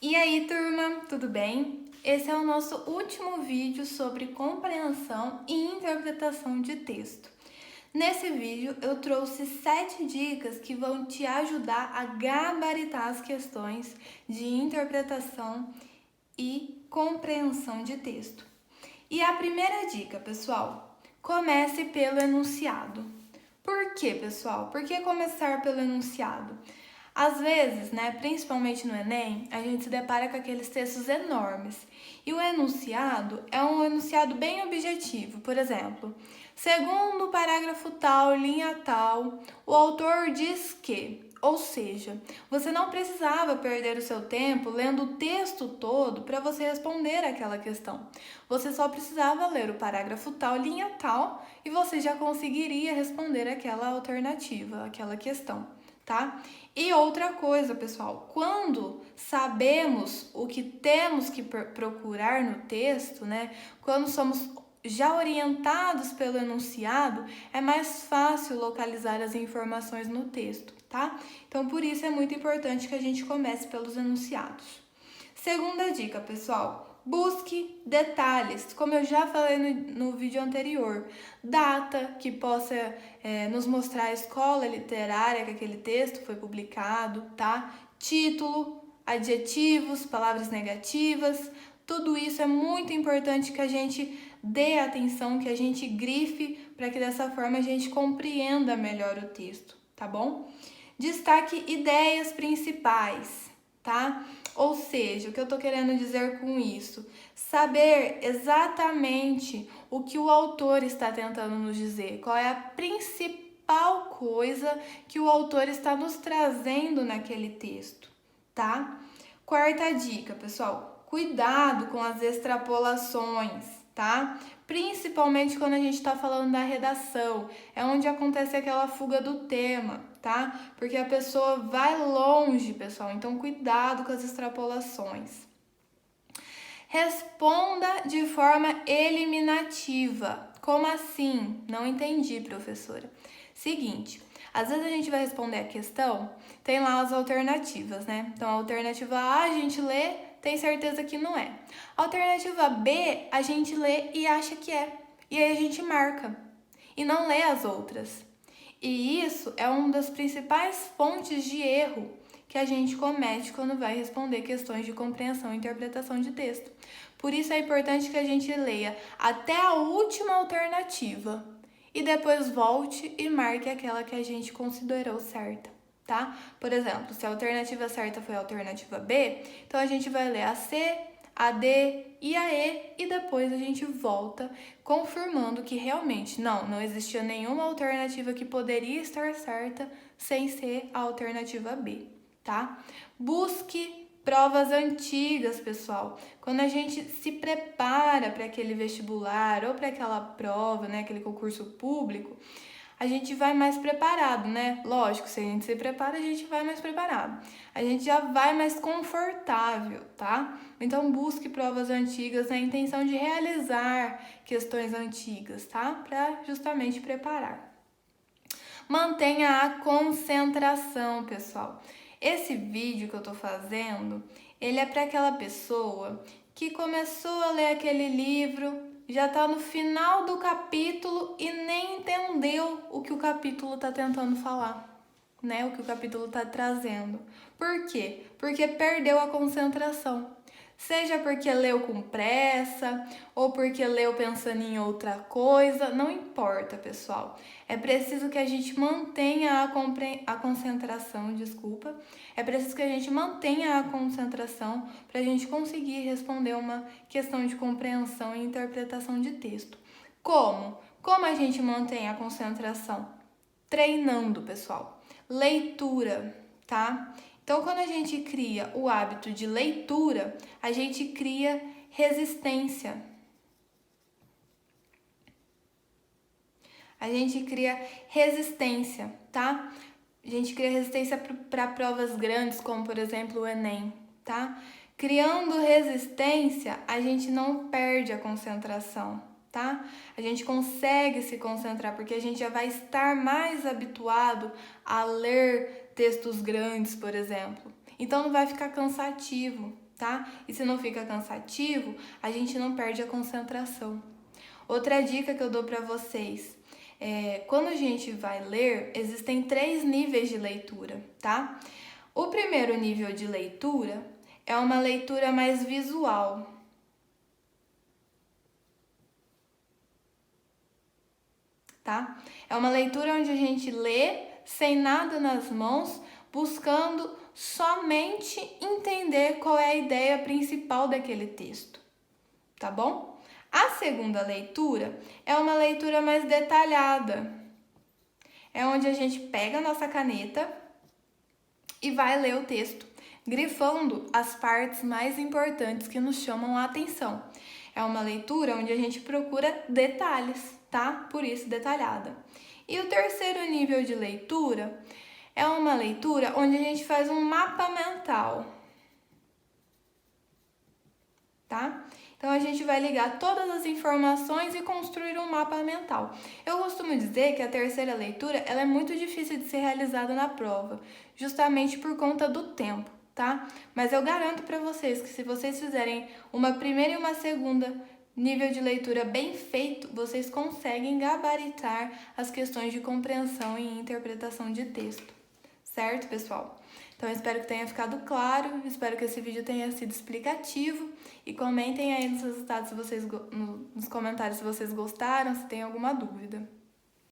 E aí, turma, tudo bem? Esse é o nosso último vídeo sobre compreensão e interpretação de texto. Nesse vídeo, eu trouxe 7 dicas que vão te ajudar a gabaritar as questões de interpretação e compreensão de texto. E a primeira dica, pessoal, comece pelo enunciado. Por quê, pessoal? Por que começar pelo enunciado? Às vezes, né, principalmente no Enem, a gente se depara com aqueles textos enormes. E o enunciado é um enunciado bem objetivo. Por exemplo, segundo o parágrafo tal, linha tal, o autor diz que. Ou seja, você não precisava perder o seu tempo lendo o texto todo para você responder aquela questão. Você só precisava ler o parágrafo tal, linha tal, e você já conseguiria responder aquela alternativa, aquela questão, tá? E outra coisa, pessoal, quando sabemos o que temos que procurar no texto, né? Quando somos já orientados pelo enunciado, é mais fácil localizar as informações no texto, tá? Então, por isso é muito importante que a gente comece pelos enunciados. Segunda dica, pessoal, busque detalhes, como eu já falei no vídeo anterior. Data que possa nos mostrar a escola literária que aquele texto foi publicado, tá? Título, adjetivos, palavras negativas, tudo isso é muito importante que a gente dê atenção, que a gente grife, para que dessa forma a gente compreenda melhor o texto, tá bom? Destaque ideias principais, tá? Ou seja, o que eu tô querendo dizer com isso? Saber exatamente o que o autor está tentando nos dizer, qual é a principal coisa que o autor está nos trazendo naquele texto, tá? Quarta dica, pessoal, cuidado com as extrapolações, tá? Principalmente quando a gente está falando da redação, é onde acontece aquela fuga do tema, tá? Porque a pessoa vai longe, pessoal, então cuidado com as extrapolações. Responda de forma eliminativa. Como assim? Não entendi, professora. Seguinte, às vezes a gente vai responder a questão, tem lá as alternativas, né? Então, a alternativa A a gente lê, tem certeza que não é. A alternativa B a gente lê e acha que é. E aí a gente marca e não lê as outras. E isso é uma das principais fontes de erro que a gente comete quando vai responder questões de compreensão e interpretação de texto. Por isso é importante que a gente leia até a última alternativa e depois volte e marque aquela que a gente considerou certa, tá? Por exemplo, se a alternativa certa foi a alternativa B, então a gente vai ler a C, a D e a E e depois a gente volta confirmando que realmente não existia nenhuma alternativa que poderia estar certa sem ser a alternativa B, tá? Busque provas antigas, pessoal. Quando a gente se prepara para aquele vestibular ou para aquela prova, né, aquele concurso público, a gente vai mais preparado, né? Lógico, se a gente se prepara, a gente vai mais preparado. A gente já vai mais confortável, tá? Então, busque provas antigas na intenção de realizar questões antigas, tá? Para justamente preparar. Mantenha a concentração, pessoal. Esse vídeo que eu tô fazendo, ele é para aquela pessoa que começou a ler aquele livro, já tá no final do capítulo e nem entendeu o que o capítulo tá tentando falar, né? O que o capítulo tá trazendo. Por quê? Porque perdeu a concentração. Seja porque leu com pressa ou porque leu pensando em outra coisa, não importa, pessoal. É preciso que a gente mantenha a concentração, desculpa. É preciso que a gente mantenha a concentração para a gente conseguir responder uma questão de compreensão e interpretação de texto. Como? Como a gente mantém a concentração? Treinando, pessoal. Leitura, tá? Então, quando a gente cria o hábito de leitura, a gente cria resistência. A gente cria resistência, tá? A gente cria resistência para provas grandes, como por exemplo o Enem, tá? Criando resistência, a gente não perde a concentração, tá? A gente consegue se concentrar porque a gente já vai estar mais habituado a ler textos grandes, por exemplo. Então não vai ficar cansativo, tá? E se não fica cansativo, a gente não perde a concentração. Outra dica que eu dou para vocês quando a gente vai ler, existem 3 níveis de leitura, tá? O primeiro nível de leitura é uma leitura mais visual. Tá? É uma leitura onde a gente lê sem nada nas mãos, buscando somente entender qual é a ideia principal daquele texto, tá bom? A segunda leitura é uma leitura mais detalhada. É onde a gente pega a nossa caneta e vai ler o texto, grifando as partes mais importantes que nos chamam a atenção. É uma leitura onde a gente procura detalhes, tá? Por isso detalhada. E o terceiro nível de leitura é uma leitura onde a gente faz um mapa mental, tá? Então, a gente vai ligar todas as informações e construir um mapa mental. Eu costumo dizer que a terceira leitura ela é muito difícil de ser realizada na prova, justamente por conta do tempo, tá? Mas eu garanto para vocês que se vocês fizerem uma primeira e uma segunda nível de leitura bem feito, vocês conseguem gabaritar as questões de compreensão e interpretação de texto. Certo, pessoal? Então, eu espero que tenha ficado claro, espero que esse vídeo tenha sido explicativo e comentem aí nos resultados se vocês, nos comentários se vocês gostaram, se tem alguma dúvida.